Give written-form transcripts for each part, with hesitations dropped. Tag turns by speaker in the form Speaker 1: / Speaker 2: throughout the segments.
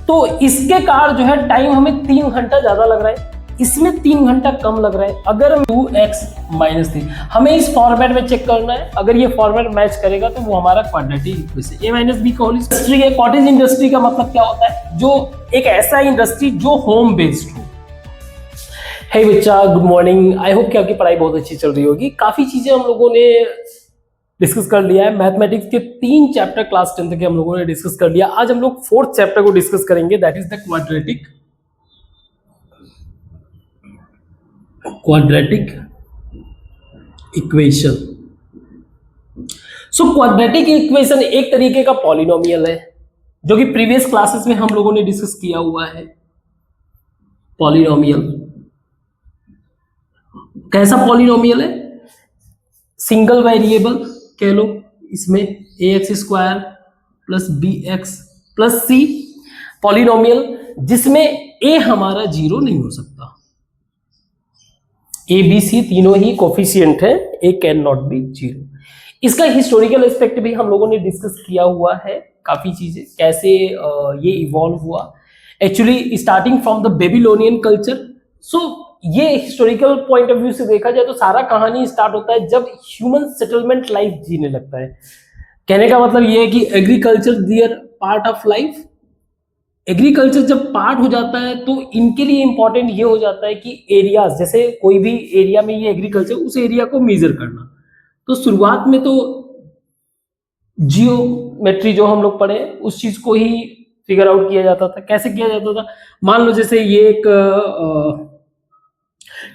Speaker 1: तो इसके कारण जो है टाइम हमें 3 घंटा ज्यादा लग रहा है, इसमें 3 घंटा कम लग रहा है। अगर 2x - 3 हमें इस फॉर्मेट में चेक करना है, अगर ये फॉर्मेट मैच करेगा तो वो हमारा क्वाड्रेटिक इक्वेशन a - b का होल इंडस्ट्री है। कॉटेज इंडस्ट्री का मतलब क्या होता है, जो एक ऐसा इंडस्ट्री जो होम बेस्ड हो। हे बच्चा, गुड मॉर्निंग। आई होप कि आपकी पढ़ाई बहुत अच्छी चल रही होगी। काफी चीजें हम लोगों ने डिस्कस कर लिया है। मैथमेटिक्स के 3 चैप्टर क्लास 10 के हम लोगों ने डिस्कस कर लिया। आज हम लोग 4th चैप्टर को डिस्कस करेंगे, that is the quadratic equation. So quadratic equation एक तरीके का पॉलिनोमियल है, जो कि प्रीवियस क्लासेस में हम लोगों ने डिस्कस किया हुआ है। पॉलिनोमियल कैसा पॉलिनोमियल है, सिंगल वेरिएबल कह लो, इसमें ax² plus bx plus c, polynomial जिसमें a हमारा 0 नहीं हो सकता। a b c तीनों ही कोफिशिएंट है, a कैन नॉट बी 0। इसका हिस्टोरिकल एस्पेक्ट भी हम लोगों ने डिस्कस किया हुआ है, काफी चीजें कैसे ये इवॉल्व हुआ actually starting from the Babylonian culture. So ये हिस्टोरिकल पॉइंट ऑफ व्यू से देखा जाए तो सारा कहानी स्टार्ट होता है जब ह्यूमन सेटलमेंट लाइफ जीने लगता है। कहने का मतलब ये है कि agriculture their part of life. Agriculture जब पार्ट हो जाता है तो इनके लिए इंपॉर्टेंट ये हो जाता है कि एरियाज, जैसे कोई भी एरिया में ये एग्रीकल्चर, उस एरिया को मेजर करना। तो शुरुआत में तो जियोमेट्री जो हम लोग पढ़े उस चीज को ही फिगर आउट किया जाता था। कैसे किया जाता था, मान लो जैसे ये एक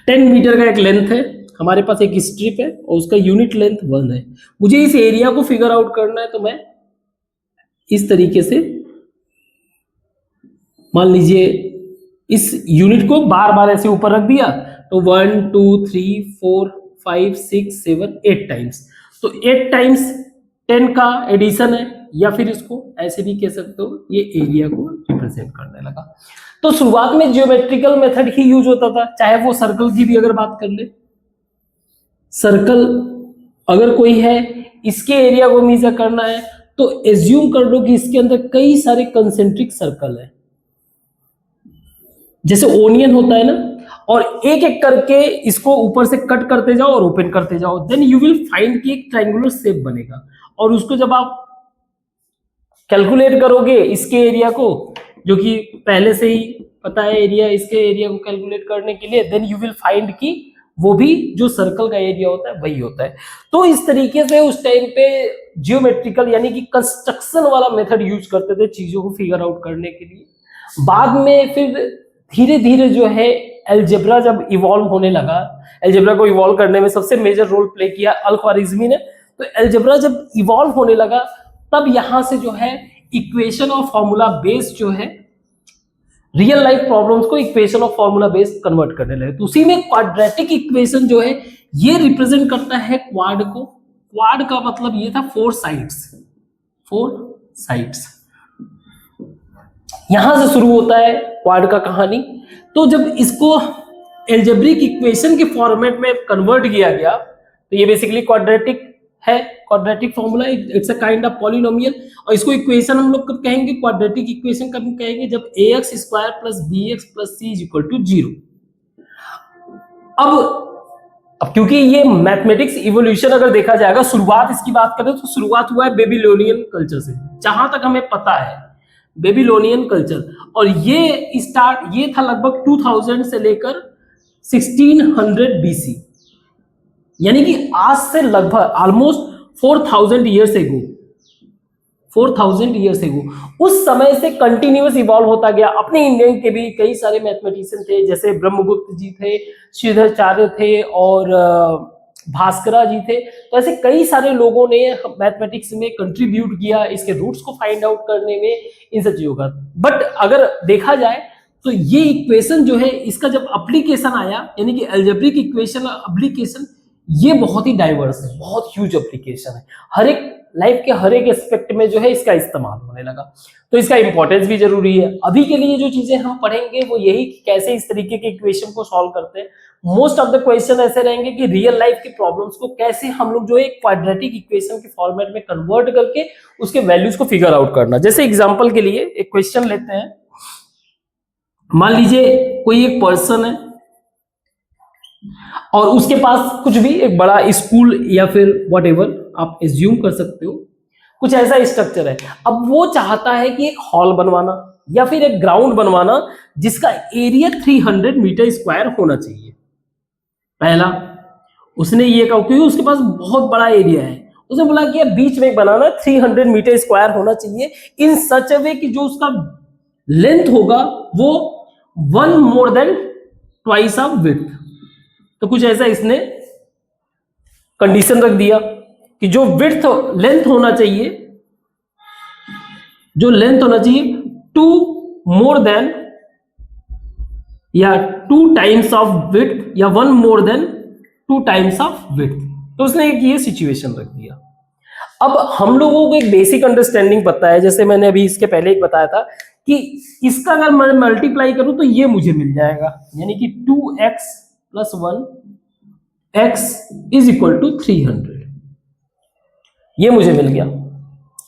Speaker 1: 10 मीटर का एक लेंथ है, हमारे पास एक स्ट्रिप है और उसका यूनिट लेंथ 1 है। मुझे इस एरिया को फिगर आउट करना है तो मैं इस तरीके से मान लीजिए इस यूनिट को बार बार ऐसे ऊपर रख दिया तो 1 2 3 4 5 6 7 8 टाइम्स, तो 8 टाइम्स 10 का एडिशन है, या फिर इसको ऐसे भी कह सकते हो, ये एरिया को रिप्रेजेंट करने लगा। तो शुरुआत में जियोमेट्रिकल मेथड ही यूज होता था, चाहे वो सर्कल की भी अगर बात कर ले। सर्कल अगर कोई है, इसके एरिया को मेजर करना है तो एज्यूम कर लो कि इसके अंदर कई सारे कंसेंट्रिक सर्कल है, जैसे ओनियन होता है ना, और एक एक करके इसको ऊपर से कट करते जाओ और ओपन करते जाओ, देन यू विल फाइंड कि एक ट्रायंगुलर शेप बनेगा। और उसको जब आप कैलकुलेट करोगे इसके एरिया को, जो कि पहले से ही पता है एरिया, इसके एरिया को कैलकुलेट करने के लिए, देन यू विल फाइंड कि वो भी जो सर्कल का एरिया होता है वही होता है। तो इस तरीके से उस टाइम पे जियोमेट्रिकल यानी कि कंस्ट्रक्शन वाला मेथड यूज करते थे चीजों को फिगर आउट करने के लिए। बाद में फिर धीरे धीरे जो है अलजेब्रा जब इवॉल्व होने लगा, अलजेब्रा को इवॉल्व करने में सबसे मेजर रोल प्ले किया अल-ख्वारिज़मी ने। तो अलजेब्रा जब इवॉल्व होने लगा तब यहां से जो है इक्वेशन और फॉर्मूला बेस्ड जो है रियल लाइफ प्रॉब्लम्स को इक्वेशन और फॉर्मूला बेस्ड कन्वर्ट करने लगे। तो उसी में क्वाड्रेटिक इक्वेशन जो है ये रिप्रेजेंट करता है क्वाड को। क्वाड का मतलब ये था 4 साइड्स। यहां से शुरू होता है क्वाड का कहानी। तो जब इसको एल्जेब्रिक इक्वेशन के फॉर्मेट में कन्वर्ट किया गया तो ये बेसिकली क्वाड्रेटिक है, quadratic formula, it's a kind of polynomial. और इसको इक्वेशन हम लोग कब कहेंगे, क्वाड्रेटिक इक्वेशन कब कहेंगे, जब ax² plus bx plus c is equal to 0। अब क्योंकि ये मैथमेटिक्स इवोल्यूशन अगर देखा जाएगा, शुरुआत इसकी बात करें तो शुरुआत हुआ है बेबीलोनियन कल्चर से, जहां तक हमें पता है बेबीलोनियन कल्चर। और ये था लगभग 2000 से लेकर 1600 BC, यानी कि आज से लगभग almost 4000 years ago, 4000 years ago. उस समय से कंटिन्यूअस इवॉल्व होता गया। अपने इंडियन के भी कई सारे मैथमेटिशियन थे, जैसे ब्रह्मगुप्त जी थे, श्रीधराचार्य थे और भास्करा जी थे। तो ऐसे कई सारे लोगों ने मैथमेटिक्स में कंट्रीब्यूट किया इसके रूट्स को फाइंड आउट करने में, इन सब चीजों का। बट अगर देखा जाए तो ये इक्वेशन जो है इसका जब एप्लीकेशन आया, यानी कि अलजेब्रिक इक्वेशन एप्लीकेशन, ये बहुत ही डाइवर्स है, बहुत ह्यूज एप्लीकेशन है। हर एक लाइफ के हर एक एस्पेक्ट में जो है इसका इस्तेमाल होने लगा। तो इसका इंपॉर्टेंस भी जरूरी है। अभी के लिए जो चीजें हम पढ़ेंगे वो यही कि कैसे इस तरीके के इक्वेशन को सॉल्व करते हैं। मोस्ट ऑफ द क्वेश्चन ऐसे रहेंगे कि रियल लाइफ की प्रॉब्लम्स को कैसे हम लोग जो है क्वाड्रेटिक इक्वेशन के फॉर्मेट में कन्वर्ट करके उसके वैल्यूज को फिगर आउट करना। जैसे एग्जांपल के लिए एक क्वेश्चन लेते हैं, मान लीजिए कोई एक पर्सन है और उसके पास कुछ भी एक बड़ा स्कूल या फिर व्हाटएवर आप एज्यूम कर सकते हो, कुछ ऐसा स्ट्रक्चर है। अब वो चाहता है कि एक हॉल बनवाना या फिर एक ग्राउंड बनवाना जिसका एरिया 300 मीटर स्क्वायर होना चाहिए। पहला उसने ये कहा क्योंकि उसके पास बहुत बड़ा एरिया है, उसने बोला कि बीच में बनाना 300 मीटर स्क्वायर होना चाहिए इन सच अ वे कि जो उसका लेंथ होगा वो 1 more than twice of width. तो कुछ ऐसा इसने कंडीशन रख दिया कि जो विड्थ लेंथ होना चाहिए, जो लेंथ होना चाहिए 2 मोर देन या 2 टाइम्स ऑफ विड्थ या 1 more than 2 times of width. तो उसने एक ये सिचुएशन रख दिया। अब हम लोगों को एक बेसिक अंडरस्टैंडिंग पता है, जैसे मैंने अभी इसके पहले एक बताया था कि इसका अगर मैं मल्टीप्लाई करूं तो ये मुझे मिल जाएगा, यानी कि 2x + 1 x is equal to 300। ये मुझे मिल गया।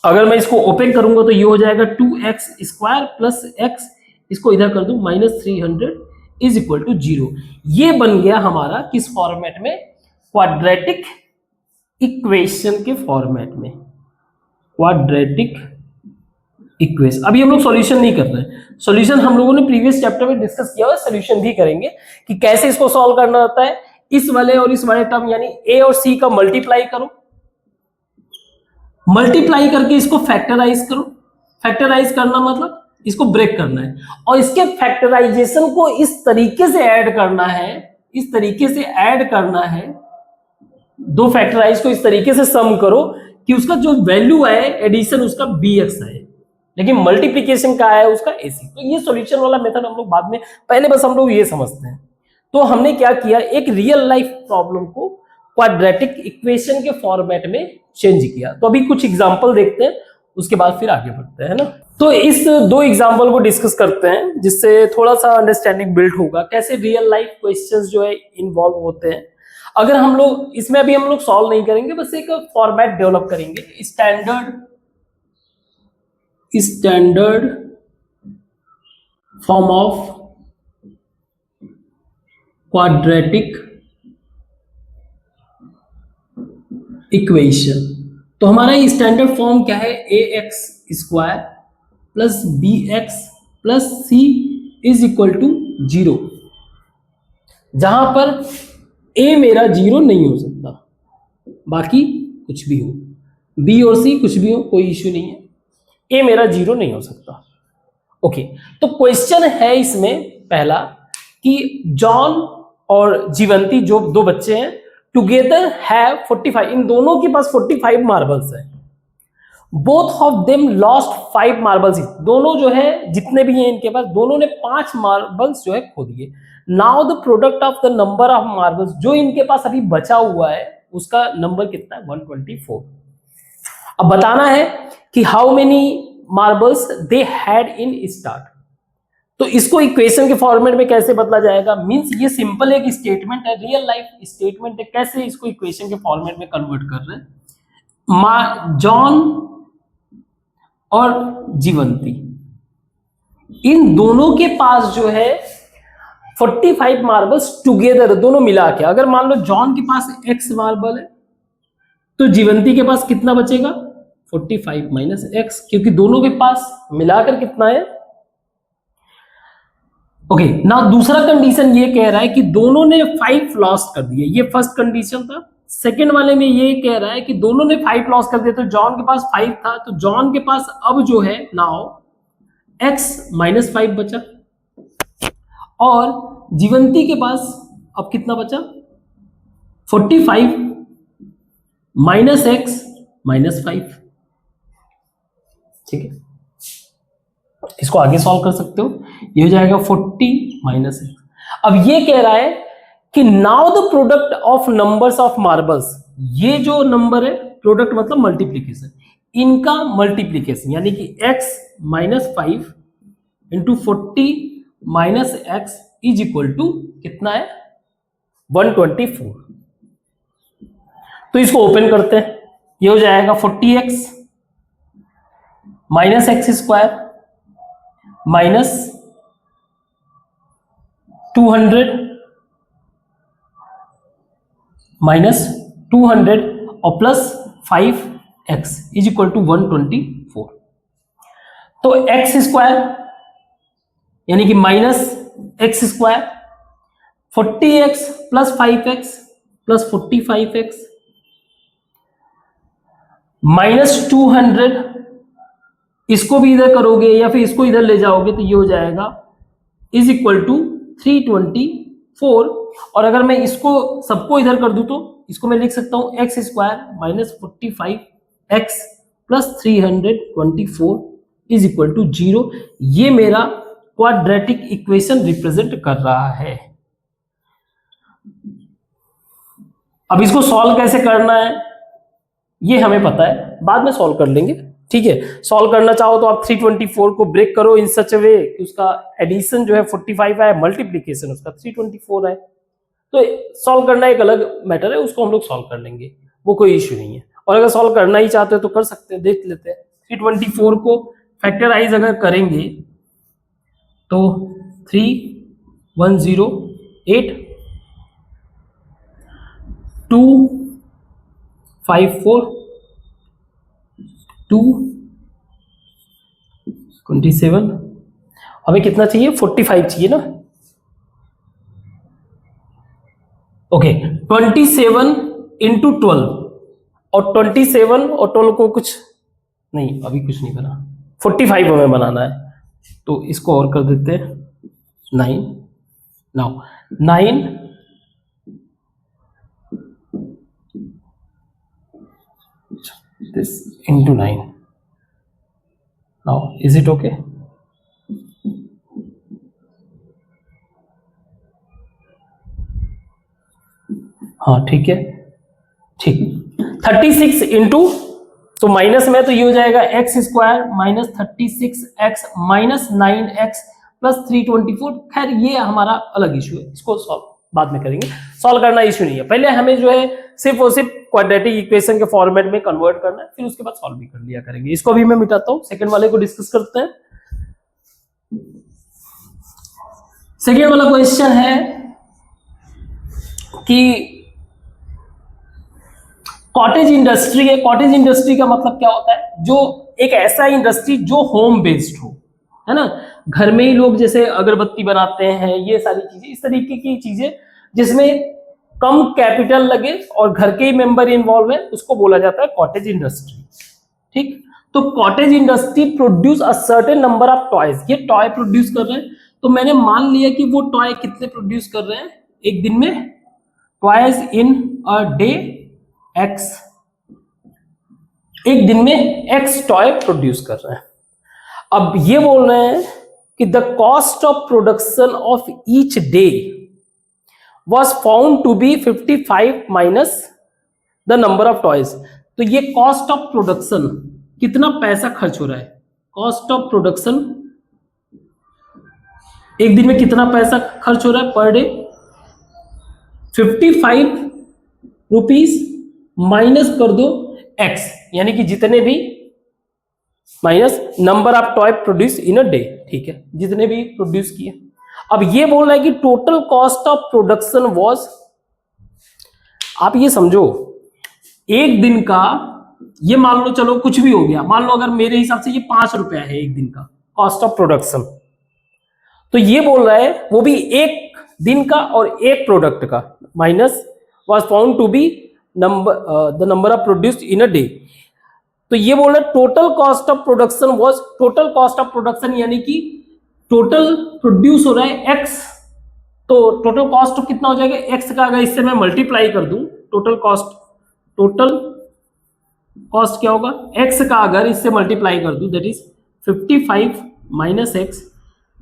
Speaker 1: अगर मैं इसको ओपन करूंगा तो ये हो जाएगा 2x स्क्वायर प्लस x, इसको इधर कर दूं -300 इज इक्वल टू 0। ये बन गया हमारा किस फॉर्मेट में? क्वाड्रेटिक इक्वेशन के फॉर्मेट में। Quadratic equation. अभी हम लोग सॉल्यूशन नहीं कर रहे हैं, सॉल्यूशन हम लोगों ने प्रीवियस चैप्टर में डिस्कस किया हुआ, सॉल्यूशन भी करेंगे कि कैसे इसको सॉल्व करना होता है। इस वाले और इस वाले टर्म यानी a और c का मल्टीप्लाई करो, मल्टीप्लाई करके इसको फैक्टराइज करो। फैक्टराइज करना मतलब इसको ब्रेक करना है और इसके फैक्टराइजेशन को इस तरीके से ऐड करना है, इस तरीके से ऐड करना है, दो फैक्टराइज को इस तरीके से सम करो कि उसका जो वैल्यू आए एडिशन उसका bx आए, लेकिन मल्टीप्लिकेशन का है उसका ac। तो ये सॉल्यूशन वाला मेथड हम लोग बाद में, पहले बस हम लोग ये समझते हैं। तो हमने क्या किया, एक रियल लाइफ प्रॉब्लम को क्वाड्रेटिक इक्वेशन के फॉर्मेट में चेंज किया। तो अभी कुछ एग्जांपल देखते हैं, उसके बाद फिर आगे बढ़ते हैं ना। तो इस 2 एग्जांपल को डिस्कस करते हैं जिससे थोड़ा सा अंडरस्टैंडिंग बिल्ड होगा कैसे रियल लाइफ क्वेश्चंस जो है इन्वॉल्व होते हैं। अगर हम लोग इसमें अभी हम लोग सॉल्व नहीं करेंगे, बस एक फॉर्मेट डेवलप करेंगे, standard form of quadratic equation. तो हमारा ये स्टैंडर्ड फॉर्म क्या है? ax square plus bx plus c is equal to 0, जहां पर a मेरा 0 नहीं हो सकता, बाकी कुछ भी हो, b और c कुछ भी हो, कोई इश्यू नहीं है, a मेरा 0 नहीं हो सकता। ओके, तो क्वेश्चन है इसमें पहला कि जॉन और जीवंती जो 2 बच्चे हैं टुगेदर हैव 45, इन दोनों के पास 45 मार्बल्स है। Both of them lost 5 marbles, दोनों जो है जितने भी हैं इनके पास, दोनों ने 5 मार्बल्स जो है खो दिए। Now the product of the number of marbles, जो इनके पास अभी बचा हुआ है उसका नंबर कितना है? 124। अब बताना है कि how many marbles they had in start. तो इसको इक्वेशन के फॉर्मेट में कैसे बदला जाएगा? मींस ये सिंपल एक स्टेटमेंट है, रियल लाइफ स्टेटमेंट है, कैसे इसको इक्वेशन के फॉर्मेट में कन्वर्ट कर रहे हैं। जॉन और जीवंती, इन दोनों के पास जो है 45 मार्बल्स टुगेदर, दोनों मिला के। अगर मान लो जॉन के पास x मार्बल है तो जीवंती के पास कितना बचेगा? 45 माइनस x, क्योंकि दोनों के पास मिलाकर कितना है? ओके, ना दूसरा कंडीशन ये कह रहा है कि दोनों ने 5 लॉस्ट कर दिए, ये फर्स्ट कंडीशन था। सेकंड वाले में ये कह रहा है कि दोनों ने 5 लॉस कर दिया, तो जॉन के पास 5 था, तो जॉन के पास अब जो है नाउ x माइनस 5 बचा, और जीवंती के पास अब कितना बचा? 45 माइनस x माइनस 5। ठीक है, इसको आगे सॉल्व कर सकते हो, ये हो जाएगा 40 माइनस x। अब ये कह रहा है कि now the product of numbers of marbles, ये जो नंबर है, प्रोडक्ट मतलब मल्टीप्लीकेशन, इनका मल्टीप्लीकेशन यानी कि x minus 5 into 40 minus x is equal to कितना है? 124। तो इसको ओपन करते हैं, ये हो जाएगा 40x minus x square minus 200 minus 200 और plus 5x is equal to 124। तो एक्स स्क्वायर यानी कि minus x square 40x plus 5x plus 45x minus 200, इसको भी इधर करोगे या फिर इसको इधर ले जाओगे तो ये हो जाएगा इज इक्वल टू 324। और अगर मैं इसको सबको इधर कर दूं तो इसको मैं लिख सकता हूं x square minus 45x plus 324 is equal to 0। ये मेरा क्वाड्रेटिक इक्वेशन रिप्रेजेंट कर रहा है। अब इसको सॉल्व कैसे करना है ये हमें पता है, बाद में सॉल्व कर लेंगे, ठीक है। सॉल्व करना चाहो तो आप 324 को ब्रेक करो इन सच वे कि उसका एडिशन जो है 45 है, मल्टीप्लीकेशन उसका 324 है। तो सॉल्व करना एक अलग मैटर है, उसको हम लोग सॉल्व कर लेंगे, वो कोई इश्यू नहीं है। और अगर सॉल्व करना ही चाहते हो तो कर सकते हैं, देख लेते हैं। 324 को फैक्टराइज अगर करेंगे तो 3108 254 227, हमें कितना चाहिए 45 चाहिए ना। ओके 27 इंटू 12 और 27 और 12 को कुछ नहीं, अभी कुछ नहीं बना, 45 हमें बनाना है तो इसको और कर देते हैं 9। Now 9 this into 9. Now is it okay? हाँ ठीक है, ठीक। 36 इंटू, तो माइनस में तो ये हो जाएगा x square minus 36x minus 9x plus 324। खैर ये हमारा अलग इशू है, इसको सॉल्व बाद में करेंगे, सॉल्व करना इशू नहीं है। पहले हमें जो है सिर्फ और सिर्फ क्वाड्रेटिक इक्वेशन के फॉर्मेट में कन्वर्ट करना है, फिर उसके बाद सॉल्व भी कर लिया करेंगे। इसको भी मैं मिटाता हूं, सेकंड वाले को डिस्कस करते हैं। सेकंड वाला क्वेश्चन है कि कॉटेज इंडस्ट्री है। कॉटेज इंडस्ट्री का मतलब क्या होता है, जो एक ऐसा इंडस्ट्री जो होम बेस्ड हो, है ना, घर में ही लोग जैसे अगरबत्ती बनाते हैं, ये सारी चीजें, इस तरीके की चीजें जिसमें कम कैपिटल लगे और घर के ही मेंबर इन्वॉल्व है, उसको बोला जाता है कॉटेज इंडस्ट्री। ठीक, तो cottage industry produce a certain number of toys, ये टॉय प्रोड्यूस कर रहे हैं। तो मैंने मान लिया कि वो टॉय कितने प्रोड्यूस कर रहे हैं एक दिन में, toys in a day x, एक दिन में एक्स टॉय प्रोड्यूस कर रहे हैं। अब ये बोल रहे हैं कि the cost of production of each day was found to be 55 minus the number of toys। तो ये कॉस्ट ऑफ प्रोडक्शन, कितना पैसा खर्च हो रहा है, कॉस्ट ऑफ प्रोडक्शन एक दिन में कितना पैसा खर्च हो रहा है पर डे, 55 रुपीज माइनस कर दो x, यानी कि जितने भी minus number of toy produce in a day, ठीक है, जितने भी प्रोड्यूस किए। अब ये बोल रहा है कि total cost of production was, आप ये समझो एक दिन का, ये मान लो चलो कुछ भी हो गया, मान लो अगर मेरे हिसाब से ये 5 रुपया है एक दिन का कॉस्ट ऑफ प्रोडक्शन, तो ये बोल रहा है वो भी एक दिन का और एक प्रोडक्ट का, minus was found to be the number of produced in a day. तो ये बोल रहा है total cost of production was, total cost of production यानी कि टोटल प्रोड्यूस हो रहा है x, तो टोटल कॉस्ट कितना हो जाएगा x का, अगर इससे मैं मल्टीप्लाई कर दूं टोटल कॉस्ट क्या होगा x का, अगर इससे मल्टीप्लाई कर दूं दैट इज 55 माइनस x,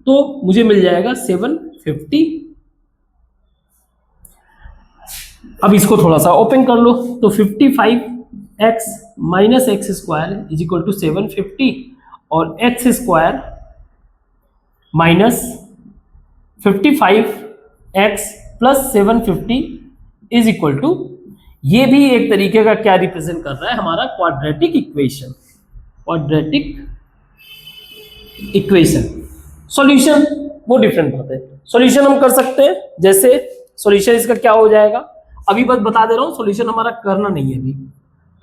Speaker 1: तो मुझे मिल जाएगा 750। अब इसको थोड़ा सा ओपन कर लो, तो 55x minus x square is equal to 750 और x square minus 55x plus 750 is equal to, ये भी एक तरीके का क्या रिप्रेजेंट कर रहा है, हमारा quadratic equation. Quadratic equation solution, वो डिफरेंट बात है। सॉल्यूशन हम कर सकते हैं, जैसे सॉल्यूशन इसका क्या हो जाएगा, अभी बस बता दे रहा हूं, सॉल्यूशन हमारा करना नहीं है अभी,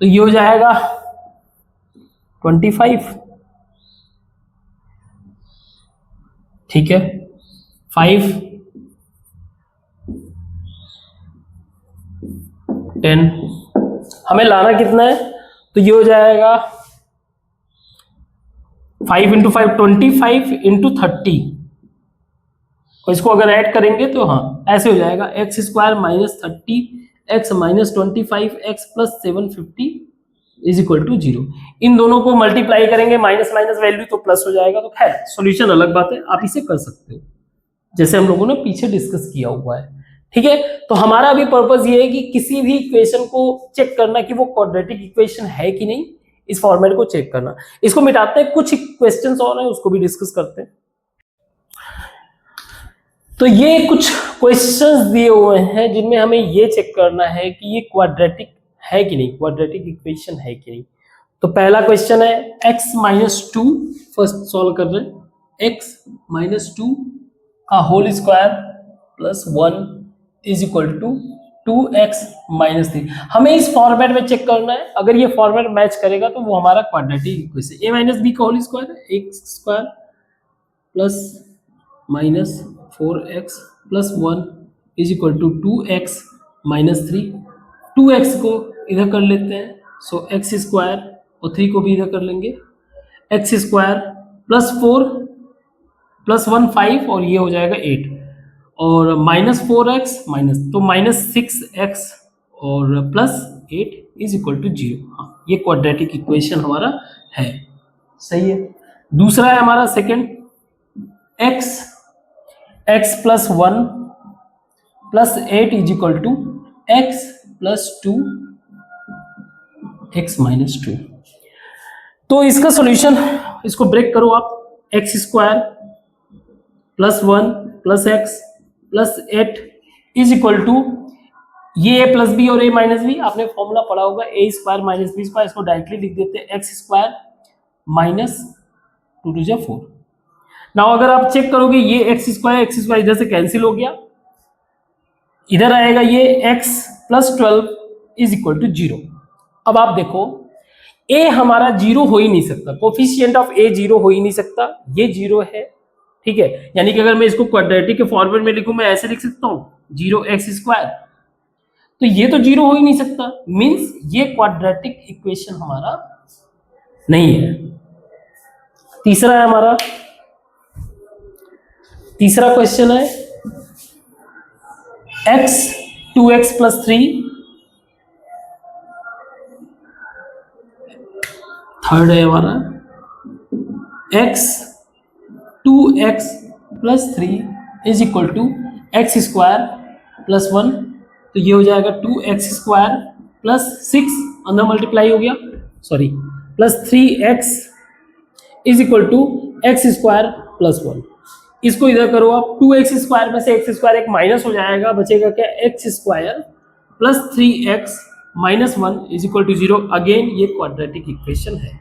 Speaker 1: तो ये हो जाएगा 25, ठीक है, 5, 10, हमें लाना कितना है, तो ये हो जाएगा 5 इंटू 5 25 इंटू 30, और इसको अगर ऐड करेंगे तो हाँ ऐसे हो जाएगा x square minus 30 x minus 25 x plus 750 is equal to 0। इन दोनों को मल्टीप्लाई करेंगे, माइनस माइनस वैल्यू तो प्लस हो जाएगा, तो खैर सॉल्यूशन अलग बात है, आप इसे कर सकते हो जैसे हम लोगों ने पीछे डिस्कस किया हुआ है, ठीक है। तो हमारा अभी पर्पस ये है कि किसी भी इक्वेशन को चेक करना कि वो क्वाड्रेटिक इक्वेशन है कि नहीं, इस फॉर्मेट को चेक करना। इसको मिटाते हैं, कुछ क्वेश्चंस और हैं उसको भी डिस्कस करते हैं। तो ये कुछ क्वेश्चंस दिए हुए हैं जिनमें हमें ये चेक करना है कि ये क्वाड्रेटिक है कि नहीं, क्वाड्रेटिक इक्वेशन है कि नहीं। तो पहला क्वेश्चन है x माइनस 2, फर्स्ट सॉल्व कर रहे हैं, x माइनस 2 का whole square plus 1 is equal to 2x minus 3। हमें इस फॉर्मेट में चेक करना है, अगर ये फॉर्मेट मैच करेगा तो वो हमारा quadratic equation. a minus b का होल स्क्वायर है x square plus minus 4x plus 1 is equal to 2x minus 3। 2x को इधर कर लेते हैं, सो x स्क्वायर और 3 को भी इधर कर लेंगे, x स्क्वायर प्लस 4 प्लस 1 5 और ये हो जाएगा 8 और माइनस 4x माइनस, तो माइनस 6x और प्लस 8 इज इक्वल टू 0। हाँ ये क्वाड्रेटिक इक्वेशन हमारा है, सही है। दूसरा है हमारा second, x plus 1 plus 8 is equal to x plus 2 x minus 2। तो इसका सॉल्यूशन, इसको ब्रेक करो आप, x square plus 1 plus x plus 8 is equal to, ये a प्लस बी और a माइनस बी आपने फॉर्मूला पढ़ा होगा, a square minus b square, इसको डायरेक्टली लिख देते हैं x square minus 2 to 4। Now अगर आप चेक करोगे ये एक्स स्क्वायर इधर से कैंसिल हो गया, इधर आएगा ये x plus 12 is equal to 0। अब आप देखो a हमारा 0 हो ही नहीं सकता, कोफिशिएंट ऑफ a 0 हो ही नहीं सकता, ये 0 है, ठीक है। यानी कि अगर मैं इसको क्वाड्रेटिक के फॉर्मेट में लिखूं, मैं ऐसे लिख सकता हूं 0x स्क्वायर, तो ये तो 0 हो ही नहीं सकता, मींस ये क्वाड्रेटिक इक्वेशन हमारा नहीं है। तीसरा है हमारा, तीसरा क्वेश्चन है x 2x प्लस 3, थर्ड है हमारा x 2x plus 3 is equal to x square plus 1, तो ये हो जाएगा 2x स्क्वायर प्लस 6 अंदर मल्टीप्लाई हो गया, sorry plus 3x is equal to x square plus 1। इसको इधर करो आप, 2x स्क्वायर में से x स्क्वायर एक माइनस हो जाएगा, बचेगा क्या x square plus 3x minus 1 is equal to 0। Again ये क्वाड्रेटिक इक्वेशन है।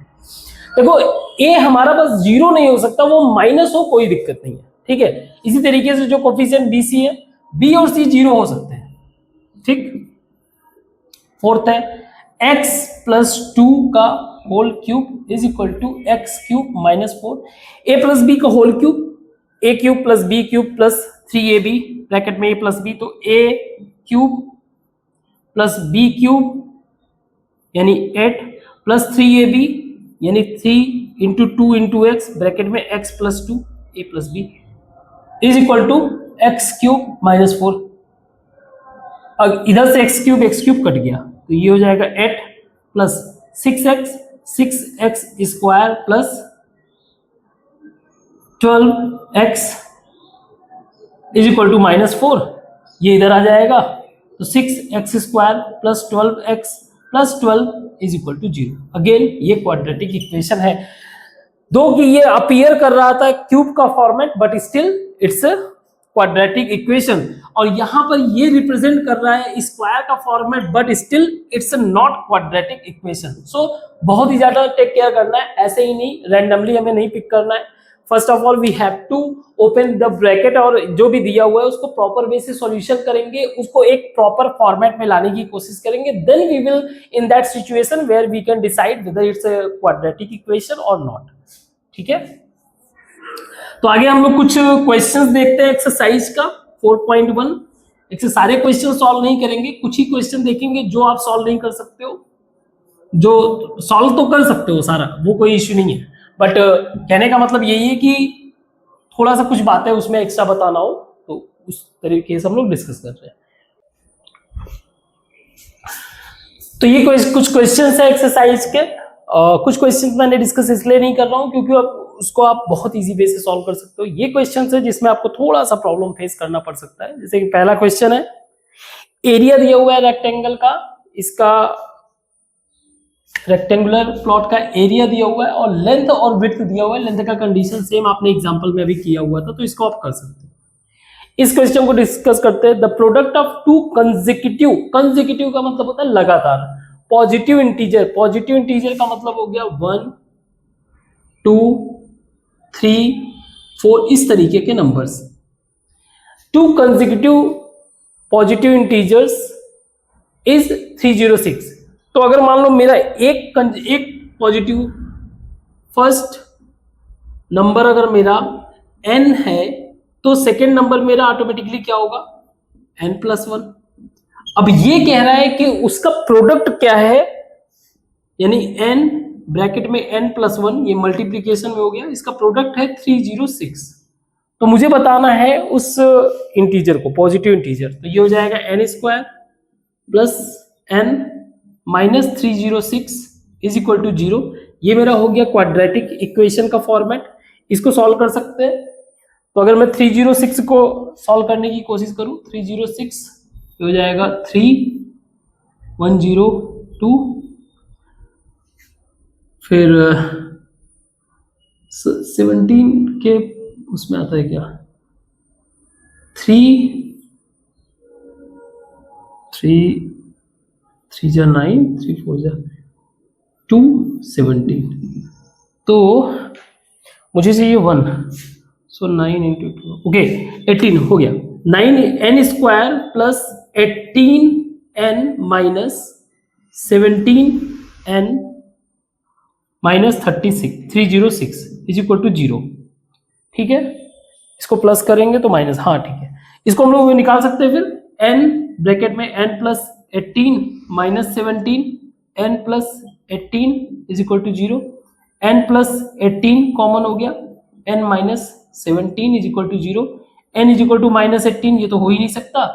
Speaker 1: देखो a हमारा बस 0 नहीं हो सकता, वो माइनस हो कोई दिक्कत नहीं है, ठीक है। इसी तरीके से जो कोफिशिएंट b c है, b और c 0 हो सकते हैं, ठीक। फोर्थ है x प्लस 2 का whole cube is equal to x cube minus 4, a plus b का whole cube a cube plus b cube plus 3ab bracket में a प्लस b, तो a cube plus b cube यानी 8 plus 3ab यानी 3 into 2 into x bracket में x plus 2 a plus b is equal to x cube minus 4। अब इधर से x cube cut गया, तो ये हो जाएगा 8 plus 6x square plus 12x is equal to minus 4, ये इधर आ जाएगा, तो 6x square plus 12x plus 12 is equal to 0। Again ये क्वाड्रेटिक इक्वेशन है, दो कि ये अपीयर कर रहा था क्यूब का format, but still it's a quadratic equation, और यहां पर ये रिप्रेजेंट कर रहा है स्क्वायर का format, but still it's not quadratic equation. So बहुत ही ज्यादा टेक केयर करना है, ऐसे ही नहीं रैंडमली हमें नहीं पिक करना है, first of all we have to open the bracket और जो भी दिया हुआ है उसको प्रॉपर वे से सॉल्यूशन करेंगे, उसको एक प्रॉपर फॉर्मेट में लाने की कोशिश करेंगे, then we will in that situation where we can decide whether it's a quadratic equation और नॉट। ठीक है, तो आगे हम लोग कुछ क्वेश्चंस देखते हैं एक्सरसाइज का 4.1। ऐसे सारे क्वेश्चन सॉल्व नहीं करेंगे, कुछ ही क्वेश्चन देखेंगे जो आप सॉल्व नहीं कर सकते हो, जो सॉल्व तो कर सकते हो सारा, वो कोई इश्यू नहीं है, बट कहने का मतलब यही है कि थोड़ा सा कुछ बातें उसमें एक्स्ट्रा बताना हो तो उस तरीके से हम लोग डिस्कस कर रहे हैं। तो ये कुछ क्वेश्चंस है एक्सरसाइज के। कुछ क्वेश्चंस मैंने डिस्कस इसलिए नहीं कर रहा हूं क्योंकि उसको आप बहुत इजी वे से सॉल्व कर सकते हो। ये क्वेश्चंस है जिसमें आपको थोड़ा सा प्रॉब्लम फेस करना पड़ सकता है। जैसे कि पहला क्वेश्चन है, एरिया दिया हुआ है रेक्टेंगल का, इसका रेक्टेंगुलर प्लॉट का एरिया दिया हुआ है और लेंथ और विड्थ दिया हुआ है। लेंथ का कंडीशन सेम आपने एग्जांपल में अभी किया हुआ था, तो इसको आप कर सकते हो। इस क्वेश्चन को डिस्कस करते हैं। The product of to consecutive, consecutive का मतलब होता है लगातार, पॉजिटिव इंटीजर, पॉजिटिव इंटीजर का मतलब हो गया 1 2 3 4 इस तरीके के numbers, to consecutive positive integers is 306। तो अगर मान लो मेरा एक पॉजिटिव फर्स्ट नंबर अगर मेरा n है तो सेकेंड नंबर मेरा ऑटोमेटिकली क्या होगा n+1। अब ये कह रहा है कि उसका प्रोडक्ट क्या है, यानी n ब्रैकेट में n+1 ये मल्टीप्लीकेशन में हो गया, इसका प्रोडक्ट है 306। तो मुझे बताना है उस इंटीजर को, पॉजिटिव इंटीजर। तो ये हो जाएगा n² plus n minus 306 is equal to 0। ये मेरा हो गया क्वाड्रेटिक इक्वेशन का फॉर्मेट। इसको सॉल्व कर सकते हैं। तो अगर मैं 306 को सॉल्व करने की कोशिश करूं, 306 हो जाएगा 3102, फिर 17 के उसमें आता है क्या, 3 जा 9, 3 4 जा 217, तो मुझे चाहिए 1, सो 9 इंटू 2, ओके 18 हो गया। 9n² plus 18n minus 17n minus 306 is equal to 0। ठीक है, इसको प्लस करेंगे तो माइनस, हाँ ठीक है, इसको हम लोग निकाल सकते हैं। फिर n ब्रैकेट में n plus 18 minus 17 n plus 18 is equal to 0। n plus 18 common हो गया, n minus 17 is equal to 0। n is equal to minus 18 ये तो हो ही नहीं सकता,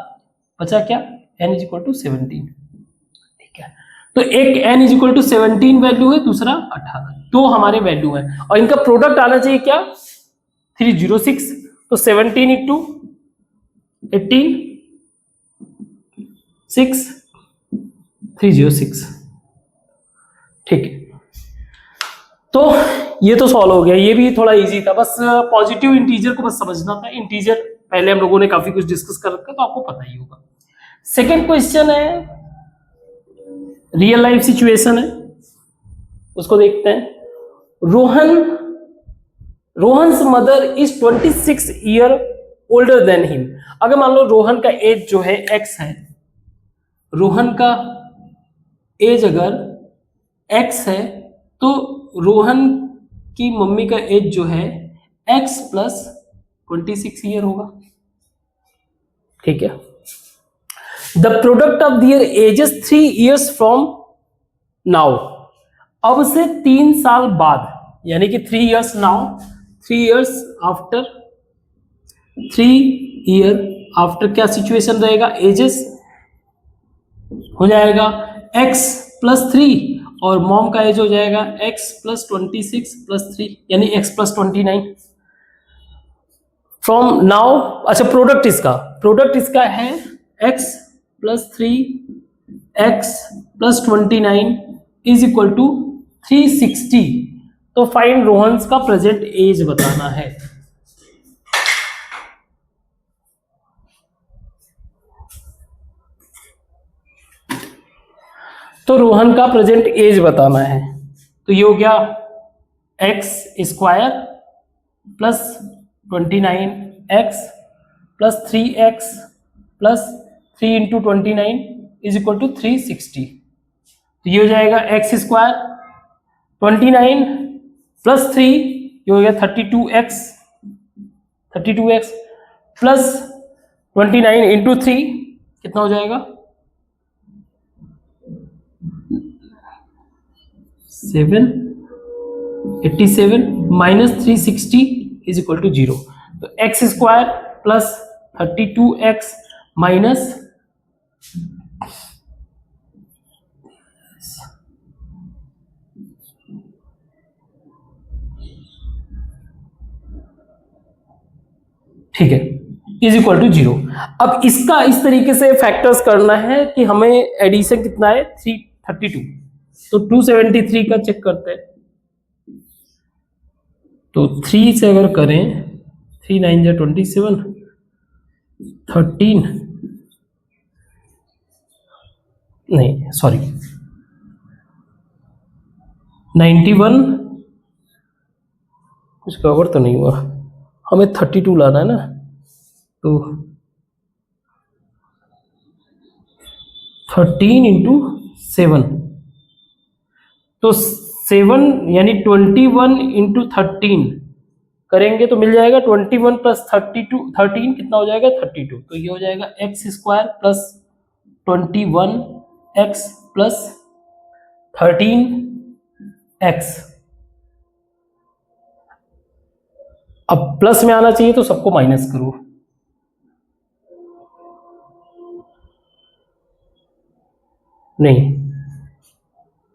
Speaker 1: बचा क्या, n इज इक्वल टू 17। ठीक है, तो एक n is equal to 17 value है, दूसरा 18, दो हमारे वैल्यू है और इनका प्रोडक्ट आना चाहिए क्या, 306। तो 17 इंटू 18 6 306। ठीक है, तो ये तो सॉल्व हो गया, ये भी थोड़ा इजी था, बस पॉजिटिव इंटीजर को बस समझना था। इंटीजर पहले हम लोगों ने काफी कुछ डिस्कस कर रखा है तो आपको पता ही होगा। सेकंड क्वेश्चन है, रियल लाइफ सिचुएशन है, उसको देखते हैं। Rohan's mother is 26 year older than him. अगर मान लो रोहन का एज जो है x है, रोहन का एज अगर x है तो रोहन की मम्मी का एज जो है x प्लस 26 ईयर होगा। ठीक है, the product of their ages 3 years from now. अब से 3 साल बाद, यानी कि 3 years now, 3 years after, 3 year after क्या सिचुएशन रहेगा, एजेस हो जाएगा x प्लस 3 और मॉम का एज हो जाएगा x प्लस 26 प्लस 3 यानी x प्लस 29 फ्रॉम नाउ। अच्छा, प्रोडक्ट इसका है x plus 3 x plus 29 is equal to 360। तो फाइंड रोहन्स का प्रेजेंट एज बताना है। तो रोहन का प्रेजेंट एज बताना है। तो ये हो गया x² plus 29x plus 3x plus 3 into 29 is equal to 360। तो ये हो जाएगा एक्स स्क्वायर 29 प्लस 3, ये हो गया 32x प्लस 29 इंटू 3 कितना हो जाएगा 787 माइनस 360 इज इक्वल टू 0। तो x square plus 32x minus ठीक है इज इक्वल टू 0। अब इसका इस तरीके से फैक्टर्स करना है कि हमें एडिशन कितना है 332, तो 273 का चेक करते हैं। तो 3 से अगर करें 3 9 जा 27 13 नहीं सॉरी 91 कुछ कवर तो नहीं हुआ, हमें 32 लाना है ना, तो 13 इंटू 7, तो 7 यानी 21 इंटू 13 करेंगे तो मिल जाएगा 21 प्लस 13 कितना हो जाएगा 32। तो ये हो जाएगा x square plus 21x plus 13x। अब प्लस में आना चाहिए तो सबको माइनस करो, नहीं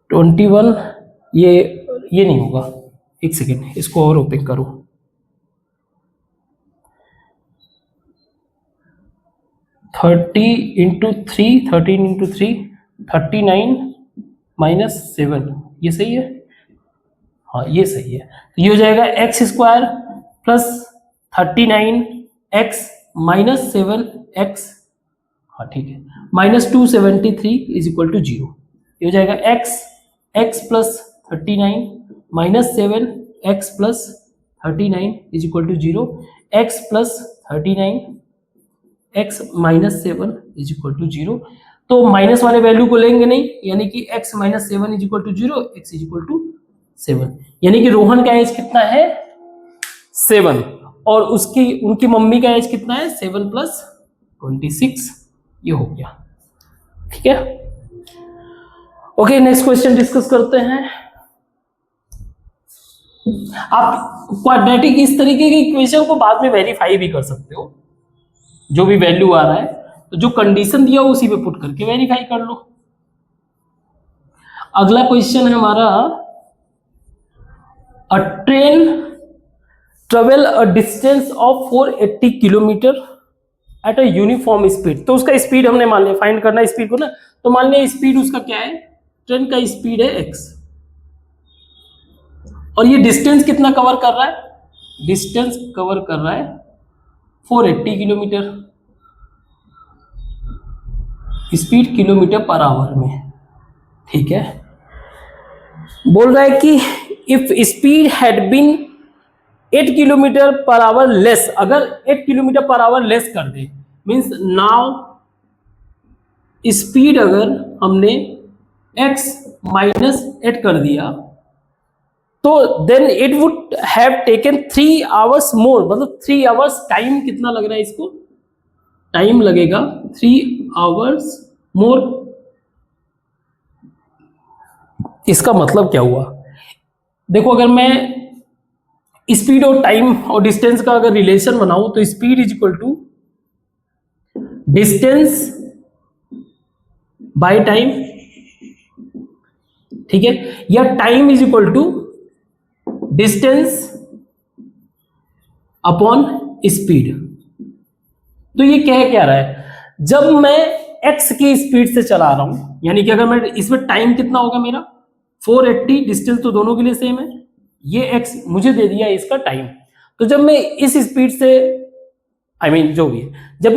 Speaker 1: 21 ये नहीं होगा, एक सेकेंड इसको और ओपन करो। 13 इंटू 3 39 माइनस 7, ये सही है, हाँ ये सही है। तो ये हो जाएगा x square plus 39x minus 7x, हाँ ठीक है, माइनस 273 इज इक्वल टू 0। ये हो जाएगा x plus 39 minus 7x plus 39 is equal to 0, x plus 39 x minus 7 is equal to 0। तो माइनस वाले वैल्यू को लेंगे नहीं, यानी कि x minus 7 is equal to 0, x is equal to 7, यानी कि रोहन का एज कितना है 7 और उनकी मम्मी का एज कितना है 7 प्लस 26, ये हो गया। ठीक है, ओके नेक्स्ट क्वेश्चन डिस्कस करते हैं। आप क्वाड्रेटिक इस तरीके के इक्वेशन को बाद में वेरीफाई भी कर सकते हो, जो भी वैल्यू आ रहा है तो जो कंडीशन दिया हो उसी पे पुट करके वेरीफाई कर लो। अगला क्वेश्चन है हमारा, अ train travel a distance of 480 kilometre at a uniform speed. तो उसका स्पीड हमने मान लिया, फाइंड करना है स्पीड को ना, तो मान लिया स्पीड उसका क्या है, ट्रेन का स्पीड है x, और ये डिस्टेंस कितना कवर कर रहा है, डिस्टेंस कवर कर रहा है 480 kilometre, speed kilometre per hour में। ठीक है, बोल रहा है कि if speed had been 8 kilometre per hour less, अगर 8 किलोमीटर पर आवर लेस कर दे, मीन्स नाउ स्पीड अगर हमने x माइनस 8 कर दिया तो then it would have taken 3 hours more, मतलब 3 आवर्स टाइम कितना लग रहा है इसको, टाइम लगेगा 3 आवर्स मोर। इसका मतलब क्या हुआ, देखो अगर मैं स्पीड और टाइम और डिस्टेंस का अगर रिलेशन बनाऊं तो speed is equal to distance by time, ठीक है, या time is equal to distance upon speed. तो ये कह क्या रहा है, जब मैं x की स्पीड से चला रहा हूं, यानी कि अगर मैं इसमें टाइम कितना होगा मेरा 480, डिस्टेंस तो दोनों के लिए सेम है, ये x मुझे दे दिया इसका टाइम। तो जब मैं इस स्पीड से जो भी है, जब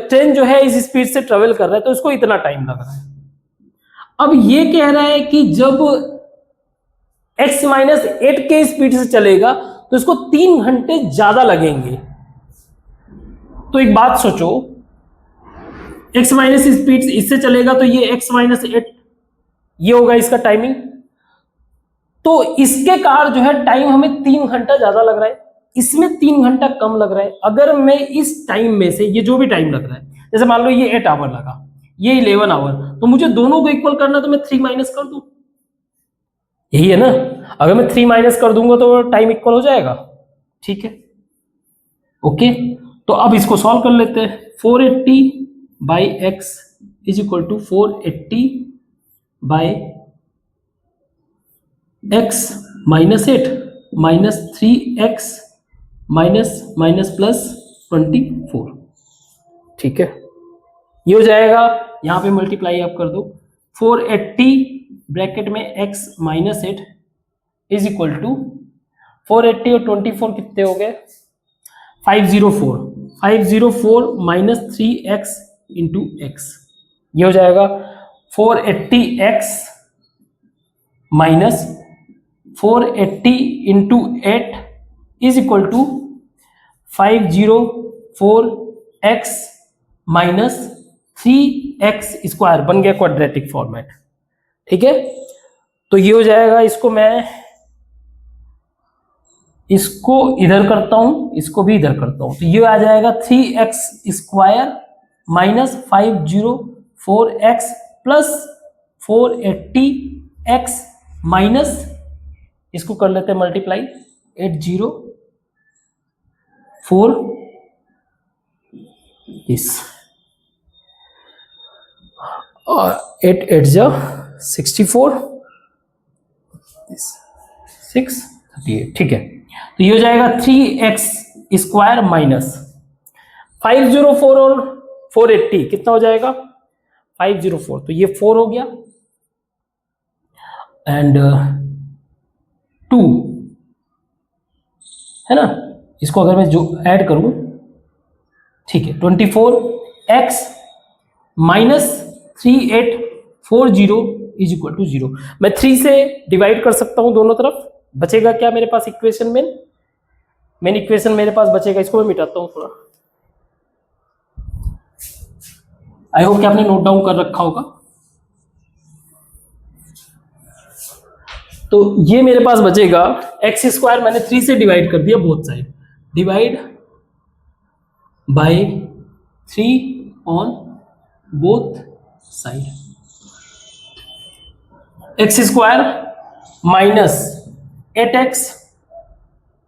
Speaker 1: ट्रेन जो है इस स्पीड से ट्रेवल कर रहा है तो इसको इतना टाइम लग रहा है। अब ये कह रहा है कि जब x माइनस 8 के स्पीड से चलेगा तो इसको 3 घंटे ज्यादा लगेंगे। तो एक बात सोचो, x माइनस स्पीड इससे चलेगा तो ये x माइनस 8 ये होगा इसका टाइमिंग। तो इसके कार जो है टाइम हमें 3 घंटा ज्यादा लग रहा है, इसमें 3 घंटा कम लग रहा है। अगर मैं इस टाइम में से ये जो भी टाइम लग रहा है, जैसे मान लो ये 8 आवर लगा, ये 11 आवर, तो मुझे दोनों को इक्वल करना, तो मैं 3 माइनस कर दूं, यही है ना। अगर मैं 3 माइनस कर दूंगा तो टाइम इक्वल हो जाएगा, ठीक है, ओके। तो अब इसको सॉल्व कर लेते हैं। 480 by x is equal to 480 by x minus 8 minus 3x minus minus plus 24, ठीक है। ये हो जाएगा, यहां पे मल्टीप्लाई आप कर दो। 480 ब्रैकेट में x minus 8 is equal to 480 और 24 कितने हो गए, 504 माइनस 3x इंटू एक्स, ये हो जाएगा 480x minus 480 into 8 is equal to 504x minus 3x square, बन गया क्वाड्रेटिक फॉर्मेट, ठीक है। तो ये हो जाएगा, इसको मैं इसको इधर करता हूं, इसको भी इधर करता हूं, तो ये आ जाएगा 3x square minus 504x plus 480x minus, इसको कर लेते हैं मल्टीप्लाई, 804 इस और 8 8 जा 64 638, ठीक है। तो ये हो जाएगा 3x स्क्वायर माइनस 504 और 480 कितना हो जाएगा 504, तो ये 4 हो गया एंड 2 है ना। इसको अगर मैं जो ऐड करूं, ठीक है, 24x minus 3840 is equal to 0। मैं 3 से डिवाइड कर सकता हूं दोनों तरफ, बचेगा क्या मेरे पास इक्वेशन में, मेन इक्वेशन मेरे पास बचेगा, इसको मैं मिटाता हूं थोड़ा। आई होप कि आपने नोट डाउन कर रखा होगा। तो ये मेरे पास बचेगा एक्स स्क्वायर, मैंने 3 से डिवाइड कर दिया both side, divide by 3 on both side, x square minus 8x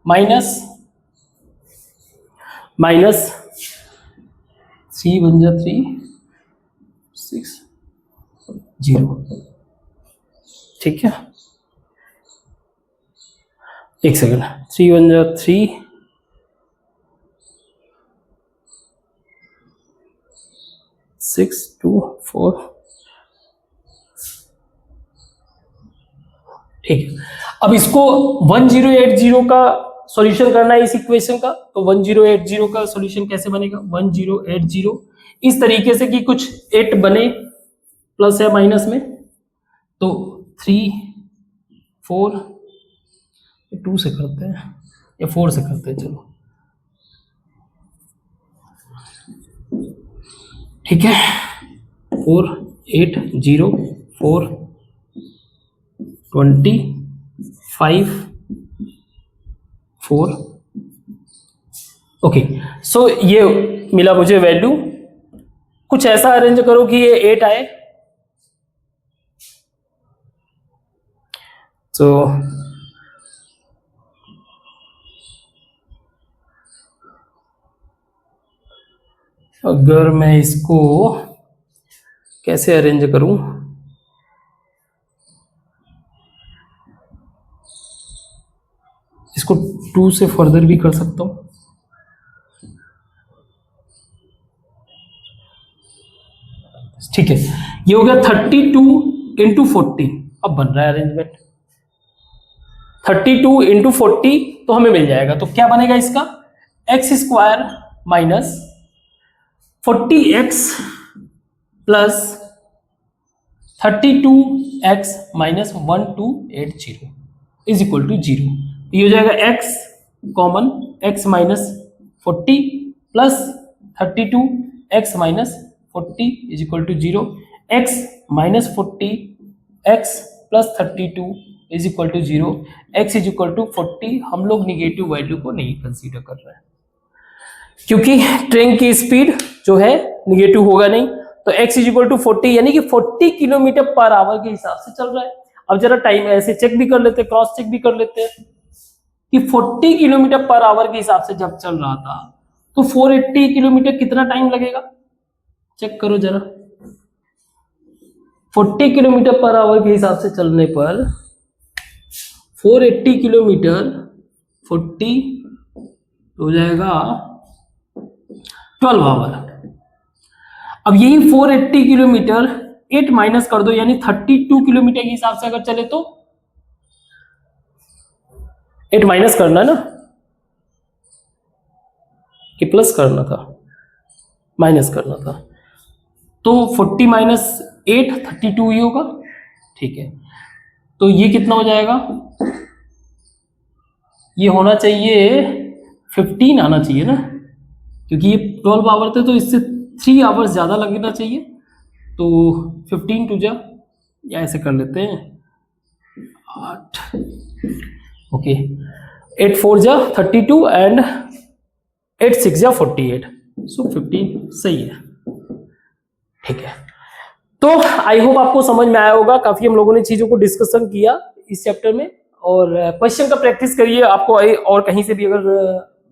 Speaker 1: minus minus 3 बन जा 3 6 0, ठीक है। एक सेकंड, 3 बन जा 3 6 2 4, ठीक है। अब इसको 1080 का सॉल्यूशन करना है इस इक्वेशन का, तो 1080 का सॉल्यूशन कैसे बनेगा, 1080 इस तरीके से कि कुछ 8 बने प्लस है माइनस में, तो 3 4 2 से करते हैं या 4 से करते हैं, चलो ठीक है। 4 8 0 4 25 4, ओके। सो ये मिला मुझे वैल्यू, कुछ ऐसा अरेंज करो कि ये 8 आए, तो अगर मैं इसको कैसे अरेंज करूं, इसको 2 से फर्दर भी कर सकता हूं, ठीक है। ये हो गया 32 इंटू 40, अब बन रहा है अरेंजमेंट 32 इंटू 40, तो हमें मिल जाएगा, तो क्या बनेगा इसका, x square minus 40x plus 32x minus 1280 is equal to 0। ये हो जाएगा x common x minus 40 plus 32 x minus 40 is equal to 0, x minus 40 x plus 32 is equal to 0, x is equal to 40। हम लोग negative value को नहीं consider कर रहे हैं क्योंकि ट्रेन की स्पीड जो है निगेटिव होगा नहीं, तो x इज इक्वल टू 40 यानी कि 40 किलोमीटर पर आवर के हिसाब से चल रहा है। अब जरा टाइम ऐसे चेक भी कर लेते हैं, क्रॉस चेक भी कर लेते हैं कि 40 किलोमीटर पर आवर के हिसाब से जब चल रहा था तो 480 किलोमीटर कितना टाइम लगेगा, चेक करो जरा। 40 किलोमीटर पर आवर के हिसाब से चलने पर 480 किलोमीटर 40 हो जाएगा 12 आवर। अब यही 480 किलोमीटर 8 माइनस कर दो यानी 32 किलोमीटर के हिसाब से अगर चले तो 8 माइनस करना है ना कि प्लस करना था, माइनस करना था, तो 40 माइनस 8 32 ही होगा, ठीक है। तो ये कितना हो जाएगा, ये होना चाहिए 15 आना चाहिए ना, क्योंकि ये 12 आवर थे तो इससे 3 आवर्स ज़्यादा लगना चाहिए, तो 15 टू जा या ऐसे कर लेते हैं 8, ओके, 8 4 जा 32 एंड 8 6 जा 48, सो 15 सही है, ठीक है। तो आई होप आपको समझ में आया होगा, काफी हम लोगों ने चीजों को डिस्कशन किया इस चैप्टर में, और क्वेश्चन का प्रैक्टिस करिए। आपको और कहीं से भी अगर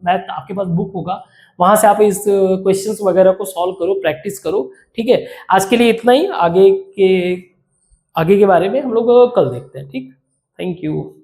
Speaker 1: मैथ आपके पास बुक होगा वहां से आप इस क्वेश्चंस वगैरह को सॉल्व करो, प्रैक्टिस करो, ठीक है। आज के लिए इतना ही, आगे के बारे में हम लोग कल देखते हैं, ठीक। Thank you.